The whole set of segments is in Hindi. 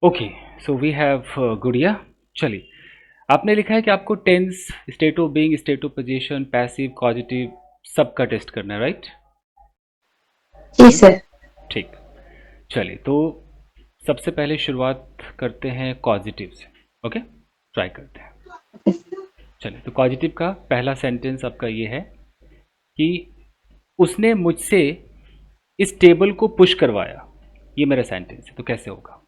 ओके, सो वी हैव गुड़िया। चलिए, आपने लिखा है कि आपको tense, state of being, state of position, passive, causative सबका टेस्ट करना है, राइट? जी सर। ठीक। चलिए, तो सबसे पहले शुरुआत करते हैं कॉजेटिव से। ओके, ट्राई करते हैं। चलिए, तो कॉजेटिव का पहला सेंटेंस आपका ये है कि उसने मुझसे इस टेबल को पुश करवाया। ये मेरा सेंटेंस है, तो कैसे होगा?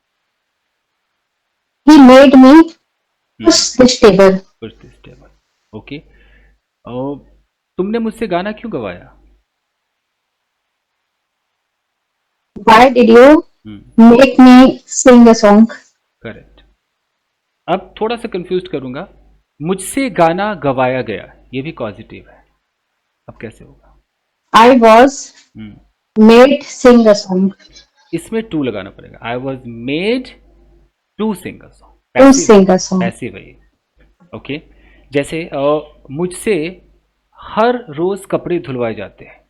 He made me hmm, push this table. Push this table. Okay, और तुमने मुझसे गाना क्यों गवाया? Why did you make me sing a song? Correct. अब थोड़ा सा कंफ्यूज करूंगा, मुझसे गाना गवाया गया, ये भी पॉजिटिव है। अब कैसे होगा? I was hmm, made sing a song. इसमें टू लगाना पड़ेगा। I was made to sing a song, To passive है। sing a song. पैसिव है ये। ओके, जैसे मुझसे हर रोज कपड़े धुलवाए जाते हैं,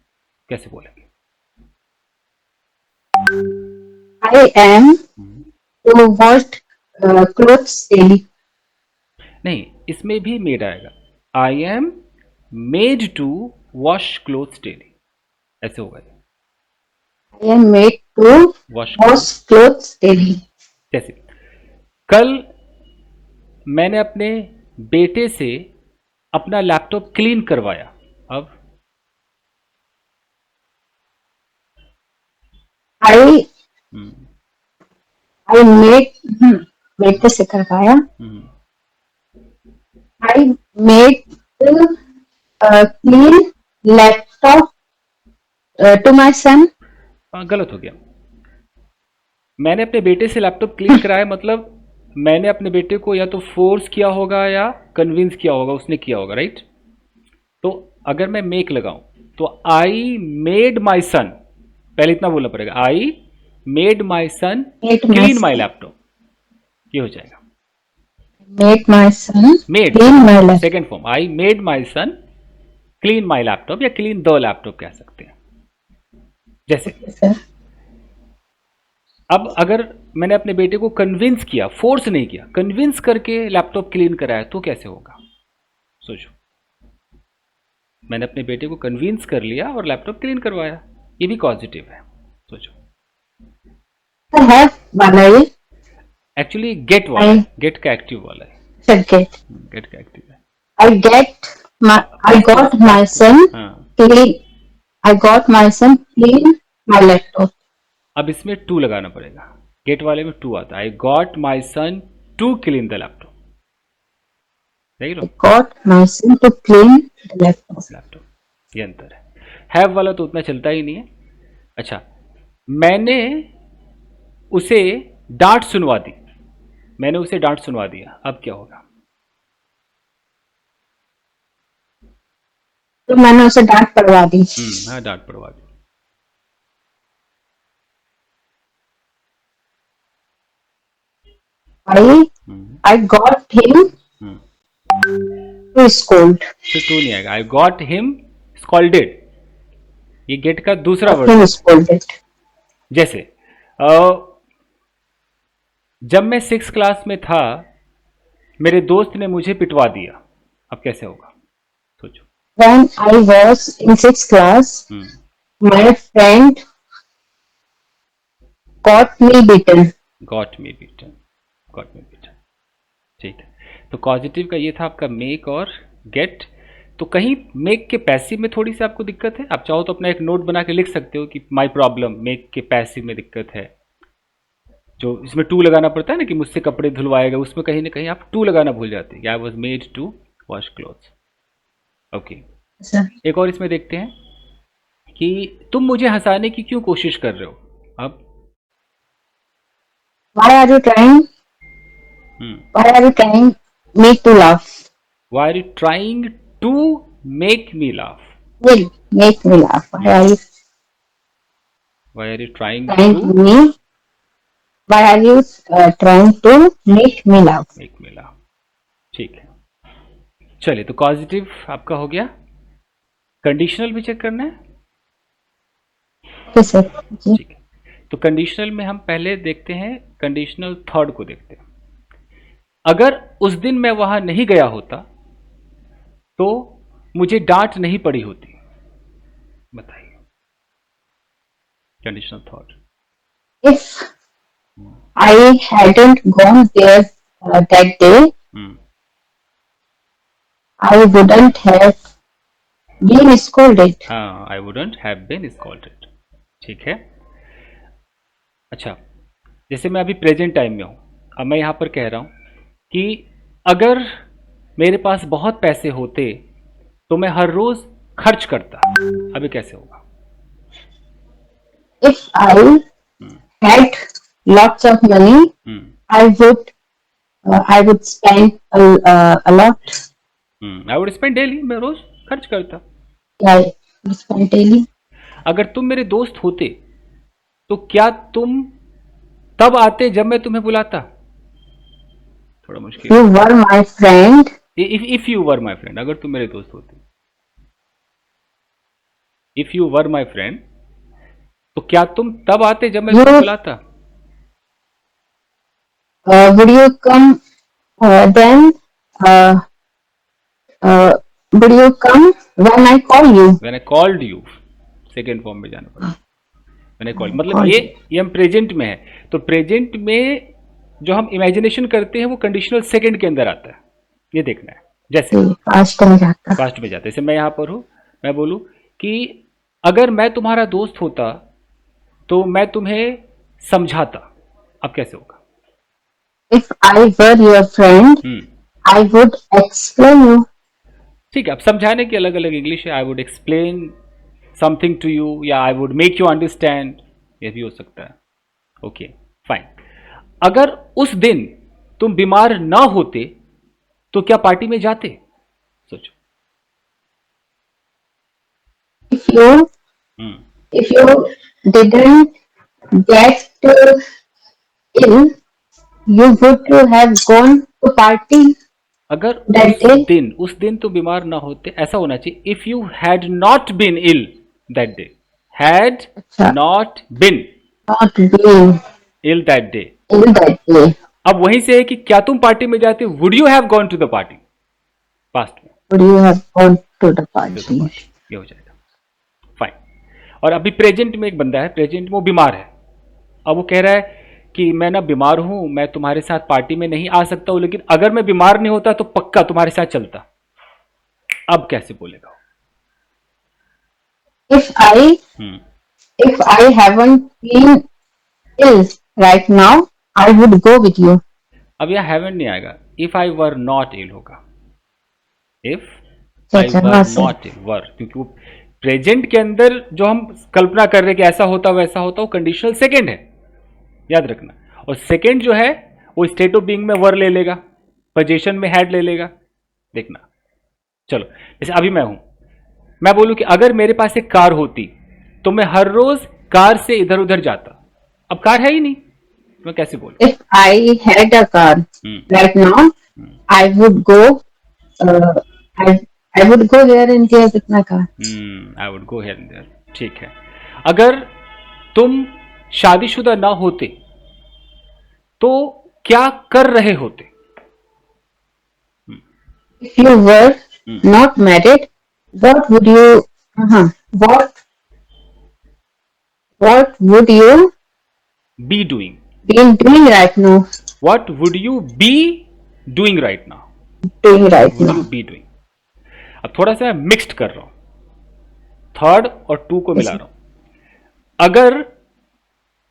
कैसे बोलेंगे? I am hmm, to wash clothes daily. नहीं, इसमें भी मेड आएगा। I am made to wash clothes daily, ऐसे होगा ये। I am made to wash cloth, wash clothes daily. जैसे कल मैंने अपने बेटे से अपना लैपटॉप क्लीन करवाया। अब I हम्म, I made बेटे से करवाया. हम्म, I made to clean laptop to my son. गलत हो गया। मैंने अपने बेटे से लैपटॉप क्लीन कराया मतलब मैंने अपने बेटे को या तो फोर्स किया होगा या कन्विंस किया होगा, उसने किया होगा, राइट? तो अगर मैं मेक लगाऊं तो आई मेड माई सन, पहले इतना बोलना पड़ेगा, I made my son Made my clean my son. Laptop, ये हो जाएगा। Made my son made, clean my laptop. Second form, I made my son clean my laptop या क्लीन द लैपटॉप कह सकते हैं। जैसे Okay, sir. अब अगर मैंने अपने बेटे को कन्विंस किया, फोर्स नहीं किया, कन्विंस करके लैपटॉप क्लीन कराया, तो कैसे होगा? सोचो, मैंने अपने बेटे को कन्विंस कर लिया और लैपटॉप क्लीन करवाया, ये भी पॉजिटिव है। सोचो, I have वाला ये एक्चुअली गेट वाला है, I गेट का एक्टिव वाला है। forget. गेट का एक्टिव है। I past got tense, my past tense, son हाँ। clean. I got my son clean my laptop. अब इसमें टू लगाना पड़ेगा। गेट वाले में टू आता है, I got my son to clean the laptop, देख लो, I got my son to clean the laptop. Laptop, ये अंतर है। हैव वाला तो उतना चलता ही नहीं है। अच्छा, मैंने उसे डांट सुनवा दी, मैंने उसे डांट सुनवा दिया, अब क्या होगा? तो मैंने उसे डांट पड़वा दी. हाँ, डांट पड़वा दी। I hmm, I got him hmm, to scold. फिर टू नहीं आएगा। आई गॉट हिम स्कॉल्डेड, ये गेट का दूसरा Got वर्ड him है। scolded. जैसे जब मैं सिक्स क्लास में था मेरे दोस्त ने मुझे पिटवा दिया, अब कैसे होगा? सोचो। When I was in sixth class, hmm, my friend got me beaten. Got me beaten, got me beaten, ठीक है। तो पॉजिटिव का ये था आपका मेक और गेट। तो कहीं मेक के पैसिव में थोड़ी सी आपको दिक्कत है, आप चाहो तो अपना एक नोट बना के लिख सकते हो कि माई प्रॉब्लम मेक के पैसिव में दिक्कत है। जो इसमें टू लगाना पड़ता है ना कि मुझसे कपड़े धुलवाएगा, उसमें कहीं ना कहीं आप टू लगाना भूल जाते हैं। I was made to wash clothes. Okay, Sir, एक और इसमें देखते हैं कि तुम मुझे हंसाने की क्यों कोशिश कर रहे हो? अब why are you trying? Why are you trying me to laugh? Why are you trying to make me laugh? Will make me laugh. Why are you why are you trying trying to me? Why are you trying to make me laugh? Make me laugh, ठीक है। चलिए, तो पॉजिटिव आपका हो गया। कंडीशनल भी चेक करना है, Okay, sir. Okay. ठीक है। तो कंडीशनल में हम पहले देखते हैं कंडीशनल थर्ड को देखते हैं। अगर उस दिन मैं वहां नहीं गया होता तो मुझे डांट नहीं पड़ी होती। बताइए conditional third. If I hadn't gone there that day, I wouldn't have been scolded. हाँ, I wouldn't have been scolded। ठीक है। अच्छा, जैसे मैं अभी प्रेजेंट टाइम में हूं, अब मैं यहां पर कह रहा हूं कि अगर मेरे पास बहुत पैसे होते तो मैं हर रोज खर्च करता। अभी कैसे होगा? If I had lots of money, I would spend a lot. I would spend daily। मैं रोज खर्च करता। I would spend daily. अगर तुम मेरे दोस्त होते तो क्या तुम तब आते जब मैं तुम्हें बुलाता? थोड़ा मुश्किल। You were my friend. If you were my friend, अगर तुम मेरे दोस्त होते। If you were my friend, तो क्या तुम तब आते जब मैं तुम्हें बुलाता? Would you come then? Would you come when I call you? When I called you, second form में जाना पड़ा। When I called, मतलब ये हम प्रेजेंट में है, तो प्रेजेंट में जो हम इमेजिनेशन करते हैं वो कंडीशनल सेकेंड के अंदर आता है। ये देखना है। जैसे पास्ट में जाता। पास्ट में जाता है। जैसे मैं यहाँ पर हूँ, मैं बोलूँ कि अगर मैं तुम्हारा दोस्त होता तो मैं तुम्हें समझाता। अब कैसे होगा? If I were your friend, I would explain you. ठीक है, अब समझाने की अलग अलग इंग्लिश है। I would explain something to you, या I would make you understand, ये भी हो सकता है। Okay fine. अगर उस दिन तुम बीमार ना होते तो क्या पार्टी में जाते? सोचो। If you didn't get ill, you would have gone to party. अगर उस दिन तुम बीमार ना होते, ऐसा होना चाहिए। If you had not been ill that day, had not been ill that day. अब वहीं से है कि क्या तुम पार्टी में जाते? Would you have gone to the party? Past में would you have gone to the party, ये हो जाएगा। फाइन। और अभी प्रेजेंट में एक बंदा है, प्रेजेंट में वो बीमार है। अब वो कह रहा है कि मैं ना बीमार हूं, मैं तुम्हारे साथ पार्टी में नहीं आ सकता हूं, लेकिन अगर मैं बीमार नहीं होता तो पक्का तुम्हारे साथ चलता। अब कैसे बोलेगा? If I haven't been ill right now, I would go with you. अब यह haven't नहीं आएगा, if I were not ill होगा। if I were not ill, were, क्योंकि वो प्रेजेंट के अंदर जो हम कल्पना कर रहे हैं कि ऐसा होता वैसा होता, वो कंडीशनल सेकेंड है, याद रखना। और सेकेंड जो है वो स्टेट ऑफ बीइंग में वर ले लेगा, पोजीशन में हैड ले लेगा। देखना। चलो, जैसे अभी मैं हूं, मैं बोलूं कि अगर मेरे पास एक कार होती तो मैं हर रोज कार से इधर उधर जाता। अब कार है ही नहीं, मैं कैसे बोलूं? If I had a car right now, I would go. I would go here and there with my car. I would go here and there। ठीक है। अगर तुम शादीशुदा ना होते तो क्या कर रहे होते? If you were not married, what would you? What would you be doing? Been doing right now? What would you be doing right now? Doing right now. Would you be doing? अब थोड़ा सा मिक्स्ड कर रहा हूं, थर्ड और टू को मिला रहा हूं। अगर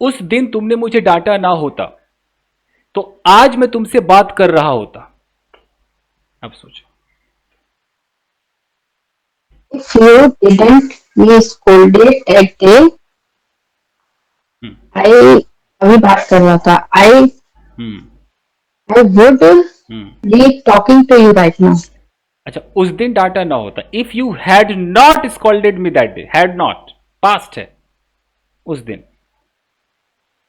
उस दिन तुमने मुझे डांटा ना होता तो आज मैं तुमसे बात कर रहा होता। अब सोचो। If you didn't be scolded that day, अभी बात कर रहा था। I would be talking to you right now. अच्छा, उस दिन डांटा ना होता। If you had not scolded me that day, had not past है, उस दिन।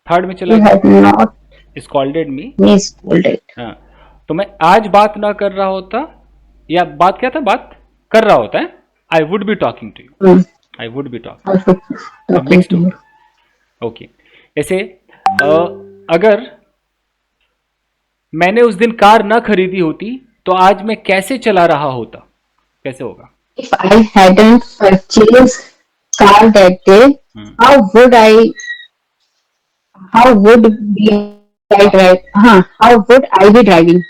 थर्ड में चला गया, स्कॉल्डेड मी, हाँ, तो मैं आज बात ना कर रहा होता, या बात क्या था, बात कर रहा होता है। I would be talking to you, I would be talking. Mixed. Okay, जैसे अगर मैंने उस दिन कार ना खरीदी होती तो आज मैं कैसे चला रहा होता, कैसे होगा? If I hadn't purchased car that day, hmm, how would I? How would be right? How would I be driving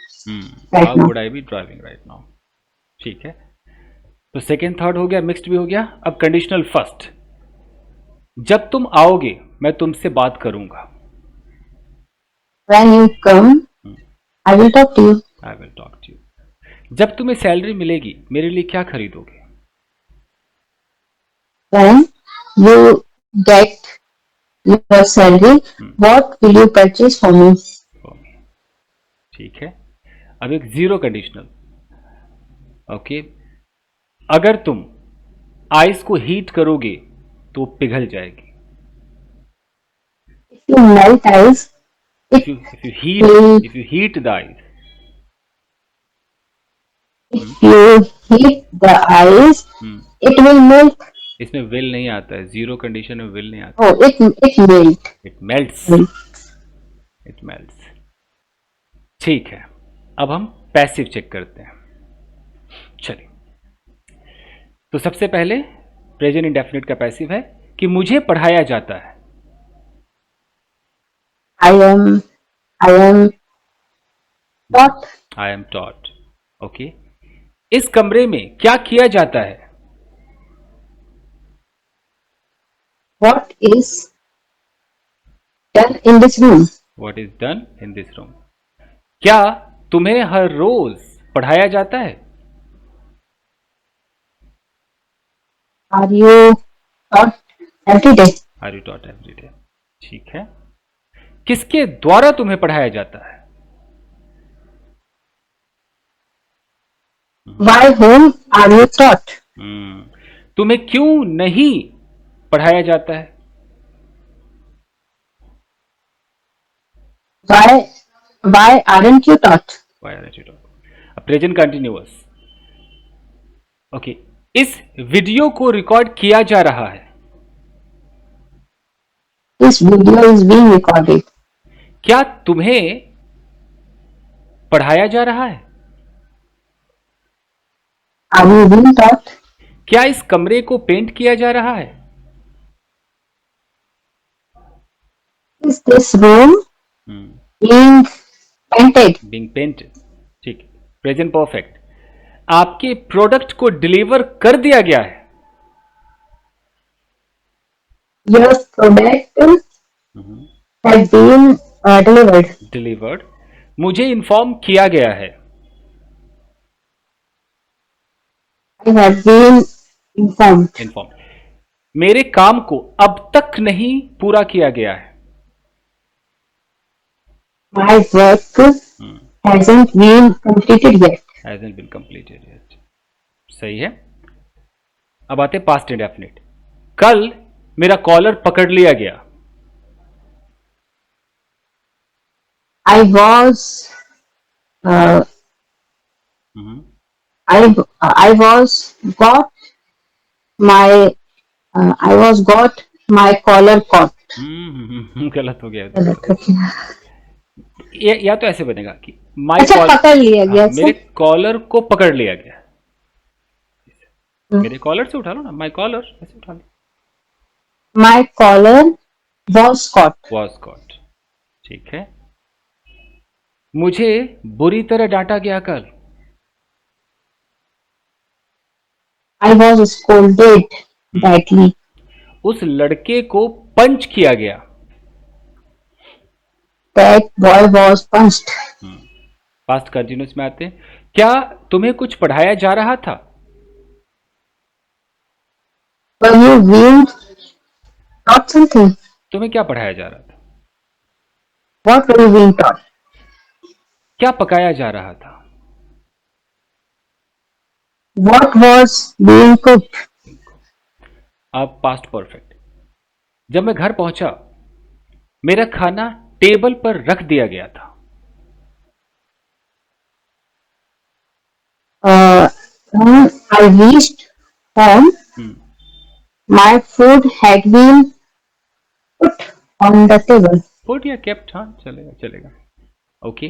right how now? Would I be driving right now. ठीक है, तो सेकेंड थर्ड हो गया, मिक्स्ड भी हो गया। अब कंडीशनल फर्स्ट, जब तुम आओगे मैं तुमसे बात करूंगा। When you come, I will talk to you. I will talk to you. जब तुम्हें सैलरी मिलेगी मेरे लिए क्या खरीदोगे? When you get your salary, what will you purchase for me? ठीक है, अब एक जीरो कंडीशनल। ओके, अगर तुम आइस को हीट करोगे तो पिघल जाएगी। If you melt ice, if it you if you will. heat if you heat the ice, If you heat the ice, it will melt. इसमें विल नहीं आता है, जीरो कंडीशन में विल नहीं आता। Oh, it melt. It melts, it melts. ठीक है, अब हम पैसिव चेक करते हैं। चलिए, तो सबसे पहले प्रेजेंट इंडेफिनिट का पैसिव है कि मुझे पढ़ाया जाता है। I am taught. I am taught. Okay, इस कमरे में क्या किया जाता है? What is done in this room? What is done in this room. क्या तुम्हें हर रोज पढ़ाया जाता है? Are you taught every day? Are you taught every day. ठीक है, किसके द्वारा तुम्हें पढ़ाया जाता है? By whom are you taught? तुम्हें क्यों नहीं पढ़ाया जाता है? Why aren't you taught? Why aren't you taught? Present continuous. Okay, इस वीडियो को रिकॉर्ड किया जा रहा है। This video is being recorded. क्या तुम्हें पढ़ाया जा रहा है? Are you being taught? क्या इस कमरे को पेंट किया जा रहा है? Is this room being painted? Being painted. ठीक, प्रेजेंट परफेक्ट। आपके प्रोडक्ट को डिलीवर कर दिया गया है। Your product has been delivered. Delivered. मुझे इन्फॉर्म किया गया है। I have been informed. Inform. मेरे काम को अब तक नहीं पूरा किया गया है। My work hasn't been completed yet. Hasn't been completed yet. सही है। अब आते पास्ट इंडेफिनिट। कल मेरा कॉलर पकड़ लिया गया। I was I was got my collar caught. गलत हो गया। गलत हो गया। या तो ऐसे बनेगा कि माई अच्छा, पकड़ लिया गया। मेरे कॉलर को पकड़ लिया गया। मेरे कॉलर से उठा लो ना, माई कॉलर ऐसे उठा लो। My collar was caught. Was caught. ठीक है, मुझे बुरी तरह डांटा गया कल। I was scolded badly. उस लड़के को पंच किया गया। That boy was punched. Past continuous में आते हैं। क्या तुम्हें कुछ पढ़ाया जा रहा था? Were you being taught something? तुम्हें क्या पढ़ाया जा रहा था? What were you being taught? क्या पकाया जा रहा था? What was being cooked? अब पास्ट परफेक्ट। जब मैं घर पहुंचा मेरा खाना टेबल पर रख दिया गया था। I reached home. My food had been put on the table. Put या केप्ट, हाँ चलेगा चलेगा। ओके,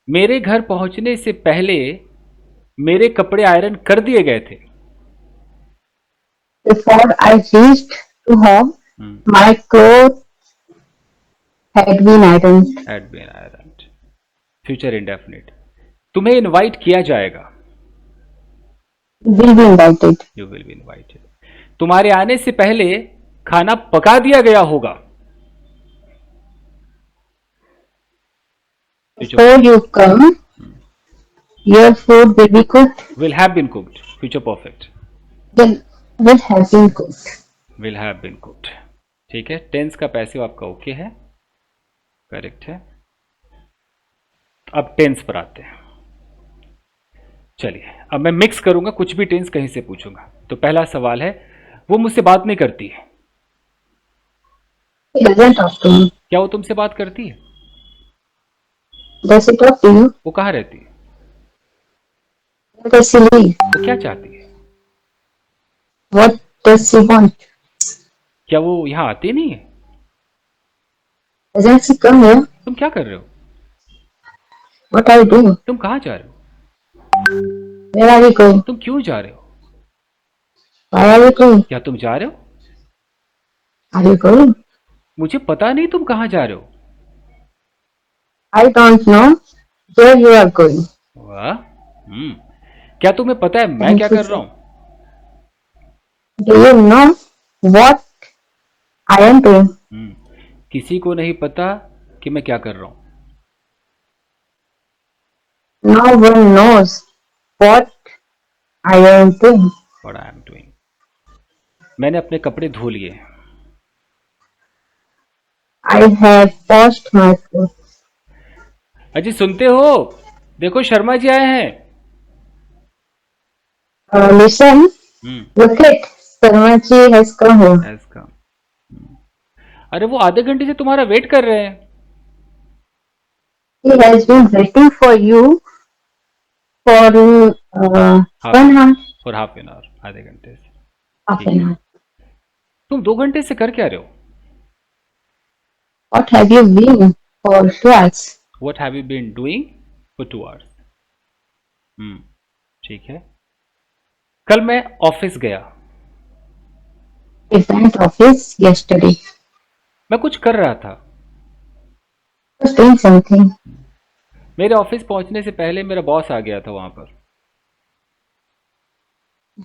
मेरे घर पहुंचने से पहले मेरे कपड़े आयरन कर दिए गए थे। Before I reached to home, hmm, my clothes had been ironed. had been ironed. Future indefinite. तुम्हें इनवाइट किया जाएगा। Will be invited. You will be invited. तुम्हारे आने से पहले खाना पका दिया गया होगा। Before you come, your food will be cooked. Will have been cooked. Future perfect. Will have been cooked. Will have been cooked. ठीक है, टेंस का पैसिव आपका ओके है, करेक्ट है। अब टेंस पर आते हैं। चलिए अब मैं मिक्स करूंगा, कुछ भी टेंस कहीं से पूछूंगा। तो पहला सवाल है, वो मुझसे बात नहीं करती है। He doesn't talk to me. क्या वो तुमसे बात करती है? Does he talk to you? वो कहाँ रहती है? Where does he live? वो क्या चाहती है? What does he want? क्या वो यहाँ आती नहीं है? Doesn't he come here? तुम क्या कर रहे हो? What are you doing? तुम कहाँ जा रहे हो? Where are you going? तुम क्यों जा रहे हो? Why are you going? क्या तुम जा रहे हो? Are you going? मुझे पता नहीं तुम कहाँ जा रहे हो। I don't know where you are going. वाह। क्या तुम्हें पता है मैं क्या कर रहा हूँ? Do you know what I am doing? किसी को नहीं पता कि मैं क्या कर रहा हूँ। No one knows what I am doing. What I am doing. मैंने अपने कपड़े धो लिए। I have washed my clothes. अजी सुनते हो? देखो शर्मा जी आए हैं। Listen, look it. Sarmaji has come home. Has come. अरे वो आधे घंटे से तुम्हारा वेट कर रहे हैं। He has been waiting for you for 1 hour. For half an hour, आधे घंटे से। Half an hour. तुम 2 घंटे से कर क्या रहे हो? What have you been for 2 hours? What have you been doing for 2 hours? ठीक है। कल मैं ऑफिस गया। I went office yesterday. मैं कुछ कर रहा था। I was doing something. मेरे ऑफिस पहुंचने से पहले मेरा बॉस आ गया था वहां पर।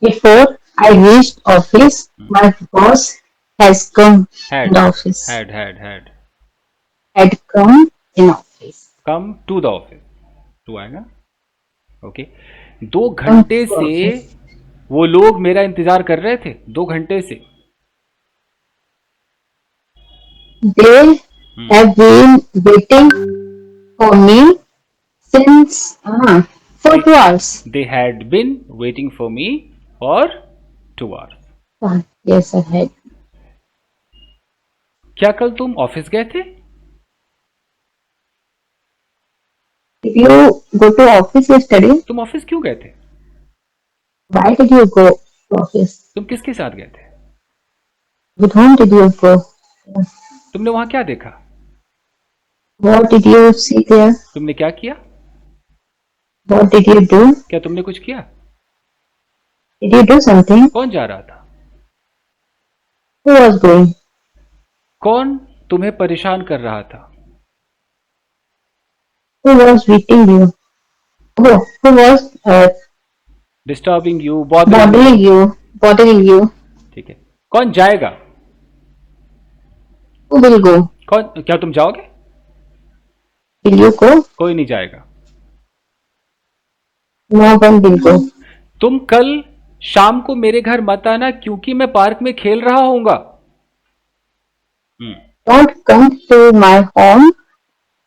Before I reached office, my boss has come in the office. Had come in office. Come to the office. To आएगा। ओके। 2 घंटे से वो लोग मेरा इंतजार कर रहे थे। 2 घंटे से। They have been waiting for me since for 2 hours. They had been waiting for me for 2 hours. Yes, I had. क्या कल तुम ऑफिस गए थे? Did you go to office yesterday? तुम ऑफिस क्यों गए थे? Why did you go to office? तुम किसके साथ गए थे? With whom did you go? तुमने वहां क्या देखा? What did you see there? तुमने क्या किया? What did you do? क्या तुमने कुछ किया? Did you do something? कौन जा रहा था? Who was going? कौन तुम्हें परेशान कर रहा था? Who was beating you? Who was disturbing you, bothering you? ठीक है। कौन जाएगा? Who will go? कौन? क्या तुम जाओगे? Will you go? कोई नहीं जाएगा। No one will go. तुम कल शाम को मेरे घर मत आना क्योंकि मैं पार्क में खेल रहा होऊंगा। Don't come to my home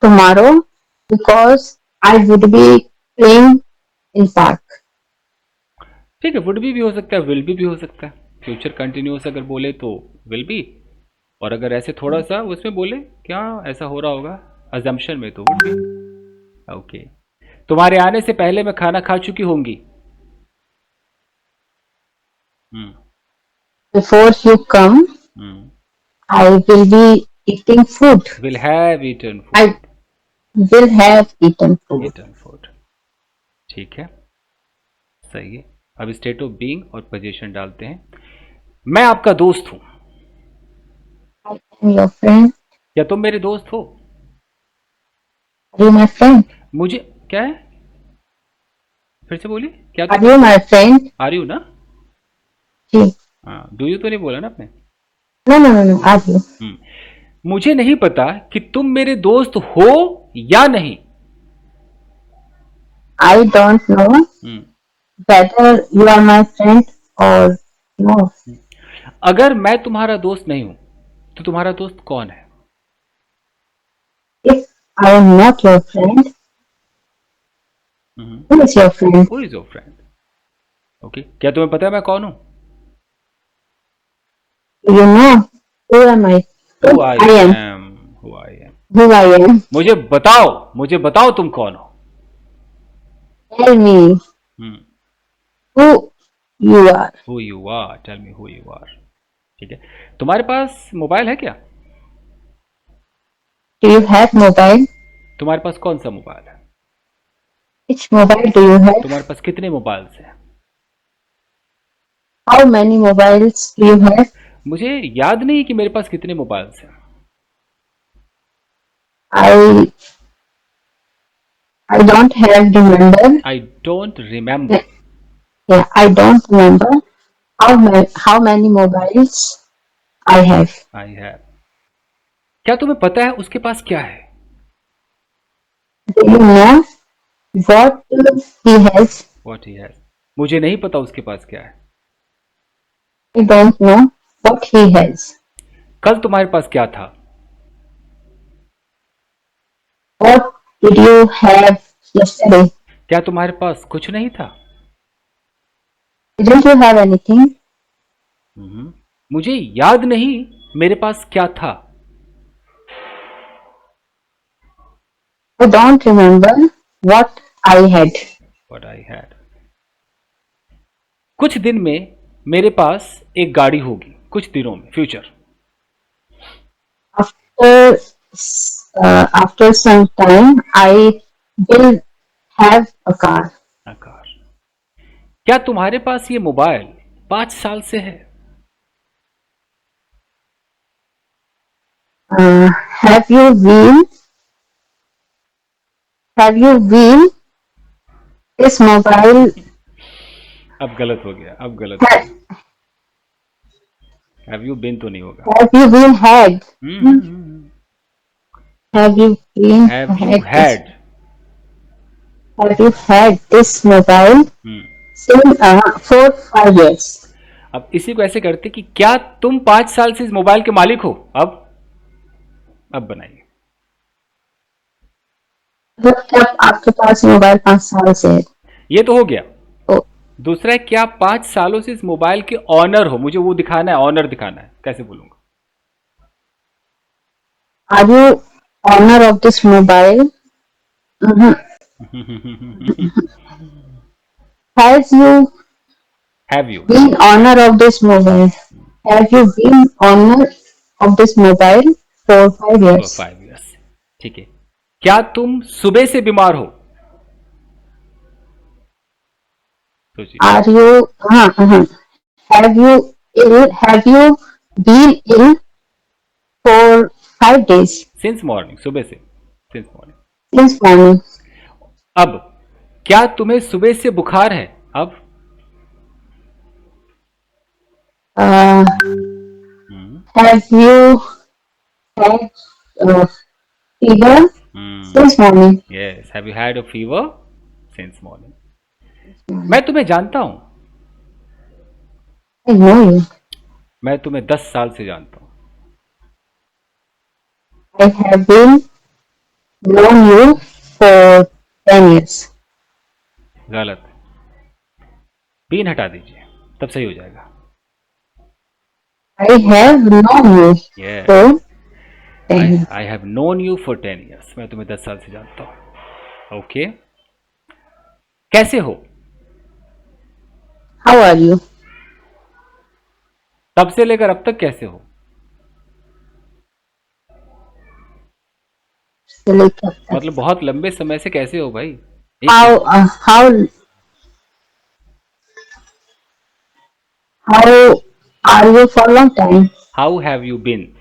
tomorrow because I would be playing in park. ठीक है, वुड भी हो सकता है, विल भी हो सकता है। फ्यूचर कंटिन्यूअस अगर बोले तो विल बी, और अगर ऐसे थोड़ा सा उसमें बोले क्या ऐसा हो रहा होगा अजम्पशन में तो वुड बी। ओके। तुम्हारे आने से पहले मैं खाना खा चुकी होंगी। Before you come, I will be eating food. Will have eaten food. will have eaten food. Eaten food. ठीक है, सही है। अब स्टेट ऑफ बीइंग और पोजीशन डालते हैं। मैं आपका दोस्त हूं। I am your friend. क्या तुम मेरे दोस्त हो? Are you my friend? मुझे क्या है, फिर से बोलिए, क्या Are तुम you मेरे my दोस्त? friend? आर यू ना? जी. हाँ, डू यू तो नहीं बोला ना आपने। No, no, no, no. Are you? हम्म, मुझे नहीं पता कि तुम मेरे दोस्त हो या नहीं। I don't know hmm, whether you are my friend or no. अगर मैं तुम्हारा दोस्त नहीं हूं तो तुम्हारा दोस्त कौन है? If I am not your friend, who is your friend? Who is your friend? Okay, क्या तुम्हें पता है मैं कौन हूं? Do you know who am I? Who Who I I am? Am, who I am. Who I am? मुझे बताओ तुम कौन हो। Tell me who you are. Who you are, tell me who you are. ठीक है, तुम्हारे पास मोबाइल है क्या? Do you have mobile? तुम्हारे पास कौन सा मोबाइल है? Which mobile do you have? तुम्हारे पास कितने मोबाइल हैं? How many mobiles do you have? मुझे याद नहीं कि मेरे पास कितने मोबाइल हैं। I I don't have remember. I don't remember. Yeah, I don't remember how many mobiles I have. I have. क्या तुम्हें पता है उसके पास क्या है? Do you know what he has? What he has. मुझे नहीं पता उसके पास क्या है। I don't know what he has. कल तुम्हारे पास क्या था? What did you have yesterday? क्या तुम्हारे पास कुछ नहीं था? Didn't you have anything? मुझे याद नहीं मेरे पास क्या था। I don't remember what I had. What I had. कुछ दिन में मेरे पास एक गाड़ी होगी, कुछ दिनों में, future. After after some time, I will have a car. आकार। क्या तुम्हारे पास ये मोबाइल 5 साल से है? Have you been? Have you been? This mobile. अब गलत हो गया, अब गलत हो गया। हैव यू बीन तो नहीं होगा। Have you been had? Have you been have you had this? Had. Have you had this mobile since 4 5 years? अब इसी को ऐसे करते कि क्या तुम 5 साल से इस मोबाइल के मालिक हो? अब बनाइए। मतलब क्या आपके पास मोबाइल 5 साल से है? ये तो हो गया। तो दूसरा है, क्या 5 सालों से इस मोबाइल के ऑनर हो? मुझे वो दिखाना है, ऑनर दिखाना है। कैसे बोलूंगा? are you owner of this mobile? Has you have you. been owner of this mobile? Have you been owner of this mobile for 5 years? 5 years। ठीक है, क्या तुम सुबह से बीमार हो? सोचिए। Are you? Have you ill? Have you been ill for 5 days since morning, सुबह से, सिंस मॉर्निंग। since morning? अब क्या तुम्हें सुबह से बुखार है? अब Uh, have you had fever since morning? Yes, have you had a fever since morning. मैं तुम्हें जानता हूं। I know you. मैं तुम्हें 10 साल से जानता हूं। I have been known you for 10 years. गलत। बीन हटा दीजिए, तब सही हो जाएगा। I have known you yes, for 10 years. I have known you for 10 years। मैं तुम्हें 10 साल से जानता हूं। ओके, कैसे हो? How are you? तब से लेकर अब तक कैसे हो? से लेकर अब तक। मतलब बहुत लंबे समय से कैसे हो भाई? एक हाउ मिनट। How how are you for long time? How have you been?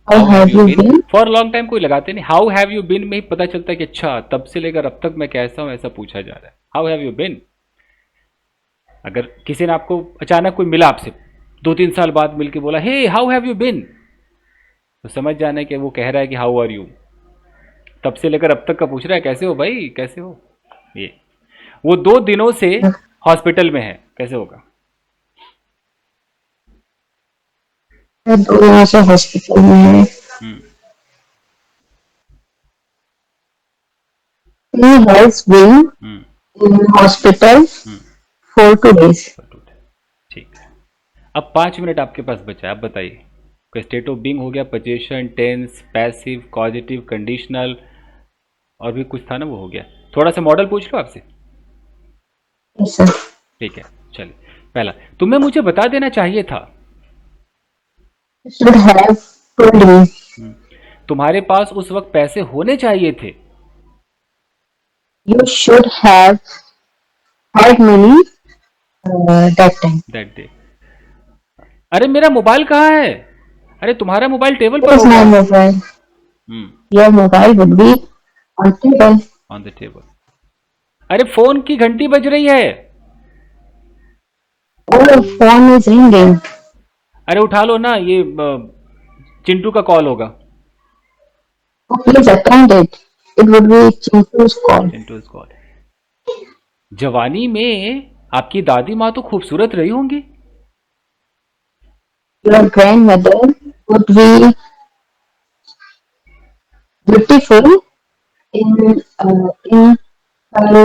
How how have have you you been? Been? For long time कोई लगाते नहीं, हाउ हैव यू बीन में ही पता चलता है कि अच्छा तब से लेकर अब तक मैं कैसा हूं, ऐसा पूछा जा रहा है। How have you been? अगर किसी ने आपको अचानक कोई मिला आपसे 2-3 साल बाद मिलके बोला hey how have you been, तो समझ जाना है कि वो कह रहा है कि हाउ आर यू। तब से लेकर अब तक का पूछ रहा है कैसे हो भाई, कैसे हो। ये वो 2 दिनों से हॉस्पिटल में है, कैसे होगा? मैं 2 दिनों से हॉस्पिटल में है। हम्म। He has been hmm. in hospital hmm. for 2 days. ठीक है। अब 5 मिनट आपके पास बचा है, आप बताइए। स्टेट ऑफ बीइंग हो गया, position, tense, passive, causative, conditional, और भी कुछ था ना, वो हो गया। थोड़ा सा मॉडल पूछ लो आपसे। Yes, sir. ठीक है, चलिए। पहला, तुम्हें मुझे बता देना चाहिए था। You should have told me. हम्म, तुम्हारे पास उस वक्त पैसे होने चाहिए थे। You should have had money that time. That day. अरे मेरा मोबाइल कहाँ है? अरे तुम्हारा मोबाइल टेबल पर Where's my होगा। mobile? Hmm. Your mobile would be on table. On the table. अरे फोन की घंटी बज रही है। Oh, phone is ringing. अरे उठा लो ना, ये चिंटू का कॉल होगा। Oh, please attend it. It would be Chintu's call. Chintu call. जवानी में आपकी दादी माँ तो खूबसूरत रही होंगी। Your grandmother would be beautiful in her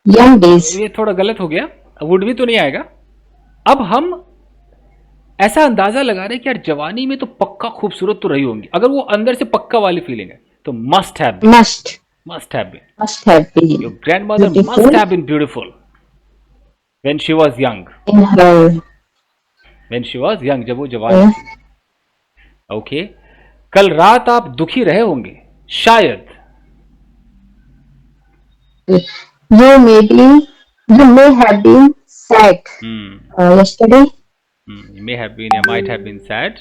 young days. ये थोड़ा गलत हो गया, वुड भी तो नहीं आएगा। अब हम ऐसा अंदाजा लगा रहे हैं कि यार जवानी में तो पक्का खूबसूरत तो रही होंगी, अगर वो अंदर से पक्का वाली फीलिंग है तो must have been. Must must have been. must have your been grand mother must beautiful have been beautiful when she was young. in her when she was young, जब वो जवान way. थी। ओके। कल रात आप दुखी रहे होंगे शायद। You may have been sad hmm. yesterday. May have been या माइट हैव बीन सैड।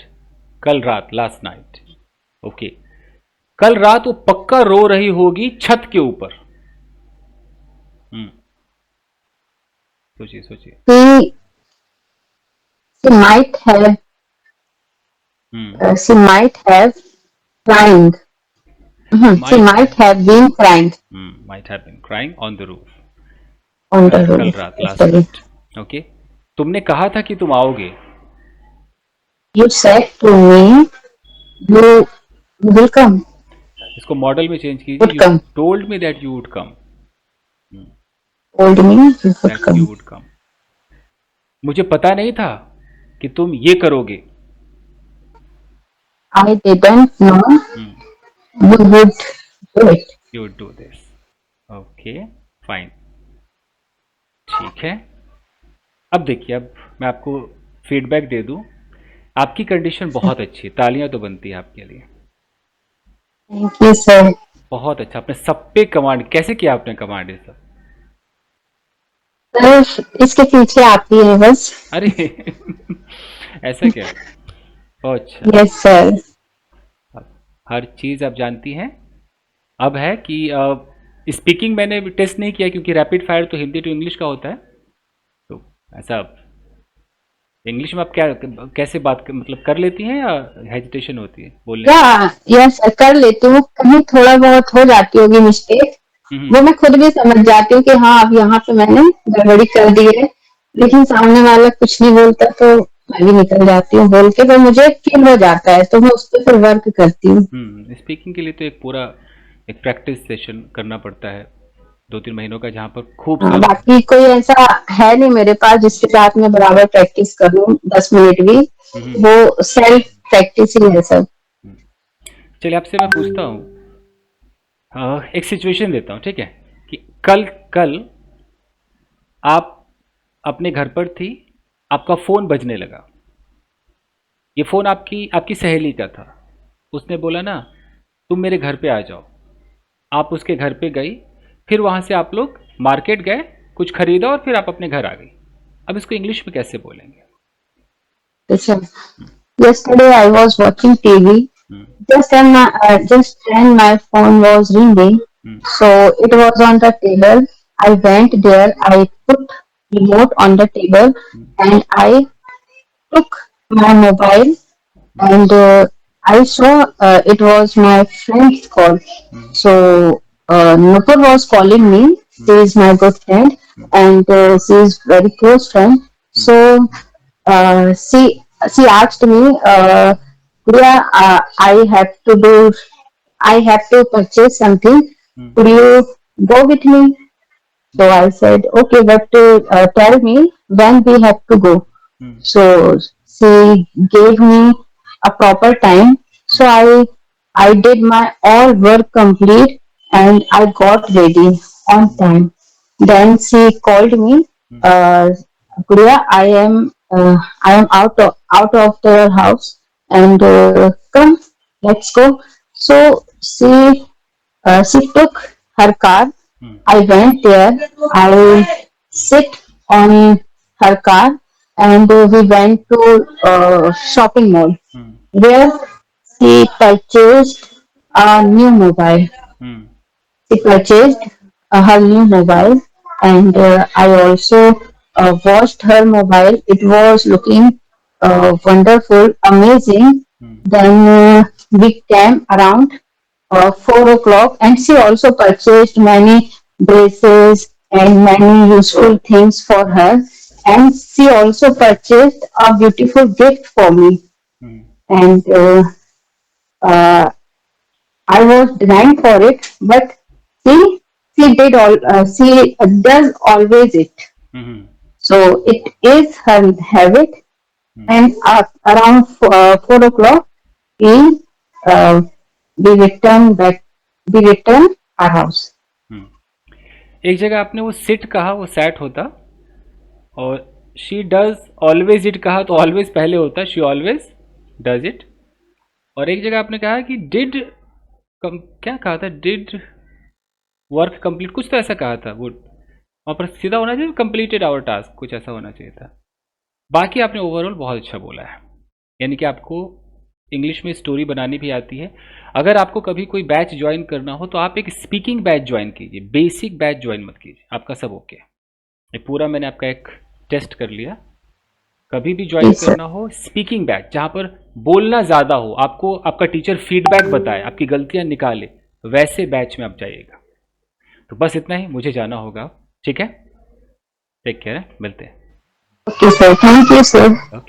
कल रात, लास्ट नाइट। ओके। कल रात वो पक्का रो रही होगी छत के ऊपर। हम्म। सोचिए सोचिए। She she might have hmm. she might have crying. She might might have been crying might have been crying on the रूफ। on the कल roof रात, लास्ट yesterday. नाइट। ओके। तुमने कहा था कि तुम आओगे। You said to me you will come, इसको मॉडल में चेंज कीजिए, would you come. Told me that you would come. Told me you would that you come. Would come. मुझे पता नहीं था कि तुम ये करोगे। I didn't know hmm. you would do it. You would do this. Okay, fine. ठीक है। अब देखिए, अब मैं आपको फीडबैक दे दूं। आपकी कंडीशन बहुत अच्छी है, तालियां तो बनती है आपके लिए। Thank you, sir. बहुत अच्छा, आपने सब पे कमांड, कैसे किया आपने कमांड ये सब? सर इसके पीछे आप ही है बस. अरे ऐसा क्या? ओह, अच्छा। Yes, sir. अब हर चीज़ आप जानती हैं। अब है कि स्पीकिंग मैंने टेस्ट नहीं किया क्योंकि रैपिड फायर तो हिंदी टू इंग्लिश का होता है। तो ऐसा इंग्लिश में आप क्या, कैसे बात मतलब कर लेती हैं या हेजिटेशन होती है बोलने में? यस कर लेती हूँ. कहीं थोड़ा बहुत हो जाती होगी मिस्टेक. हम्म। वो मैं खुद भी समझ जाती हूँ कि हाँ अब यहाँ पे मैंने गड़बड़ी कर दी है. लेकिन सामने वाला कुछ नहीं बोलता तो मैं भी निकल जाती हूँ बोल के. तो मुझे फील हो जाता है तो मैं उस पर फिर वर्क करती हूँ. स्पीकिंग के लिए तो एक पूरा एक प्रैक्टिस सेशन करना पड़ता है 2-3 महीनों का, जहाँ पर खूब हाँ, सारा। बाकी कोई ऐसा है नहीं मेरे पास जिसके साथ मैं बराबर प्रैक्टिस करूँ 10 मिनट भी. हम्म। वो सेल्फ प्रैक्टिस ही है सब. हम्म। चलिए, आपसे मैं पूछता हूँ, एक सिचुएशन देता हूँ, ठीक है? कि कल कल आप अपने घर पर थी, आपका फ़ोन बजने लगा। ये फ़ोन आपकी आपकी सहेली का था। उसने बोला ना तुम मेरे घर पे आ जाओ, आप उसके घर पे गई, फिर वहाँ से आप लोग मार्केट गए, कुछ खरीदा और फिर आप अपने घर आ गई। अब इसको इंग्लिश में कैसे बोलेंगे? Listen, yesterday I was watching TV. Hmm, Just then my phone was ringing. Hmm, So it was on the table. I went there. I put remote on the table hmm, and I took my mobile and I saw it was my friend's call. Hmm, So Nupur was calling me. She is my good friend hmm, and she is very close friend. Hmm, So she asked me, Priya, I have to purchase something. Hmm, Could you go with me? So I said, okay, but tell me when we have to go. Hmm, So she gave me a proper time. So I did my all work complete and I got ready on time. Then she called me, hmm, uh, Priya, I am out of the house and come, let's go. So she took her car. Hmm, I went there. I sit on her car and we went to shopping mall hmm, where she purchased a new mobile. Hmm, She purchased her new mobile and I also watched her mobile. It was looking wonderful, amazing. Hmm, Then we came around 4 o'clock and she also purchased many dresses and many useful things for her. And she also purchased a beautiful gift for me. Hmm, And uh, I was denying for it, but she does always it. Hmm, So it is her habit. Hmm, And around 4 o'clock, we uh, we return back. We return our house. हम्म। एक जगह आपने वो सिट कहा, वो सैट होता, और शी डज ऑलवेज इट कहा तो ऑलवेज पहले होता, शी ऑलवेज डज इट। और एक जगह आपने कहा कि डिड, क्या कहा था, डिड वर्क कंप्लीट, कुछ तो ऐसा कहा था, वो वहाँ पर सीधा होना चाहिए कंप्लीटेड आवर टास्क, कुछ ऐसा होना चाहिए था। बाकी आपने ओवरऑल बहुत अच्छा बोला है, यानी कि आपको इंग्लिश में स्टोरी बनानी भी आती है। अगर आपको कभी कोई बैच ज्वाइन करना हो तो आप एक स्पीकिंग बैच ज्वाइन कीजिए, बेसिक बैच ज्वाइन मत कीजिए, आपका सब ओके। ये पूरा मैंने आपका एक टेस्ट कर लिया। कभी भी ज्वाइन Yes, sir. करना हो स्पीकिंग बैच, जहाँ पर बोलना ज़्यादा हो, आपको आपका टीचर फीडबैक बताए, आपकी गलतियाँ निकाले, वैसे बैच में आप जाइएगा। तो बस इतना ही, मुझे जाना होगा, ठीक है? टेक केयर, मिलते हैं। Okay, sir. Thank you, sir. Okay.